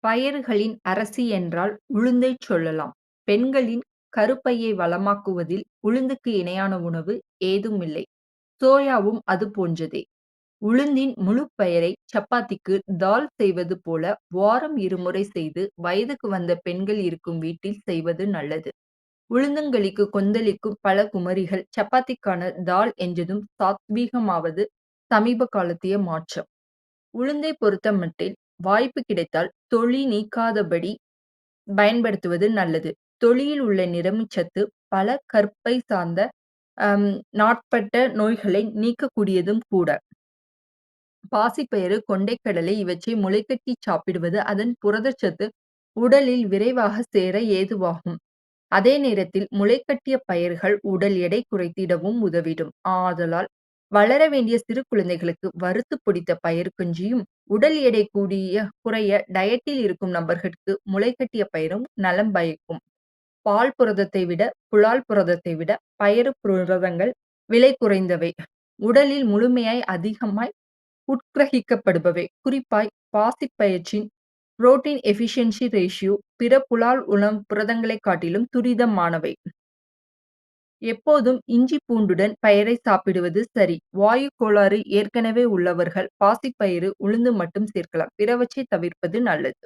பயறுகளின் அரசி என்றால் உளுந்தைச் சொல்லலாம். பெண்களின் கருப்பையை வளமாக்குவதில் உளுந்துக்கு இணையான உணவு ஏதுமில்லை. சோயாவும் அது போன்றதே. உளுந்தின் முழுப் பெயரை சப்பாத்திக்கு தால் செய்வது போல வாரம் இருமுறை செய்து வயதுக்கு வந்த பெண்கள் இருக்கும் வீட்டில் செய்வது நல்லது. உளுந்தங்களிக்கு கொந்தளிக்கும் பல குமரிகள் சப்பாத்திக்கான தால் என்றதும் சாத்வீகமாவது சமீப காலத்திய மாற்றம். உளுந்தை பொறுத்தமட்டில் வாய்ப்பு கிடைத்தால் தொளி நீக்காதபடி பயன்படுத்துவது நல்லது. தொளியில் உள்ள நிறமிச்சத்து பல கர்ப்பை சார்ந்த அம் நாட்பட்ட நோய்களை நீக்கக்கூடியதும் கூட. பாசிப்பயிறு, கொண்டைக்கடலை இவற்றை முளைகட்டிச் சாப்பிடுவது அதன் புரதச்சத்து உடலில் விரைவாக சேர ஏதுவாகும். அதே நேரத்தில் முளைகட்டிய பயிர்கள் உடல் எடை குறைத்திடவும் உதவிடும். ஆதலால் வளர வேண்டிய சிறு குழந்தைகளுக்கு வறுத்து பொடித்த பயறு கஞ்சியும், உடல் எடை குறைய டயட்டில் இருக்கும் நபர்களுக்கு முளைகட்டிய பயிரும் நலம் பயக்கும். பால் புரதத்தை விட புலால் புரதத்தை விட பயறு புரதங்கள் விலை குறைந்தவை. உடலில் முழுமையாய் அதிகமாய் உட்கிரகிக்கப்படுபவை. குறிப்பாய் பாசிப்பயிற்றின் புரோட்டீன் எஃபிஷியன்சி ரேஷியோ பிற புலால் புரதங்களைக் காட்டிலும் துரிதமானவை. எப்போதும் இஞ்சி பூண்டுடன் பயறை சாப்பிடுவது சரி. வாயு கோளாறு ஏற்கனவே உள்ளவர்கள் பாசிப்பயிறு, உளுந்து மட்டும் சேர்க்கலாம். பிறவற்றை தவிர்ப்பது நல்லது.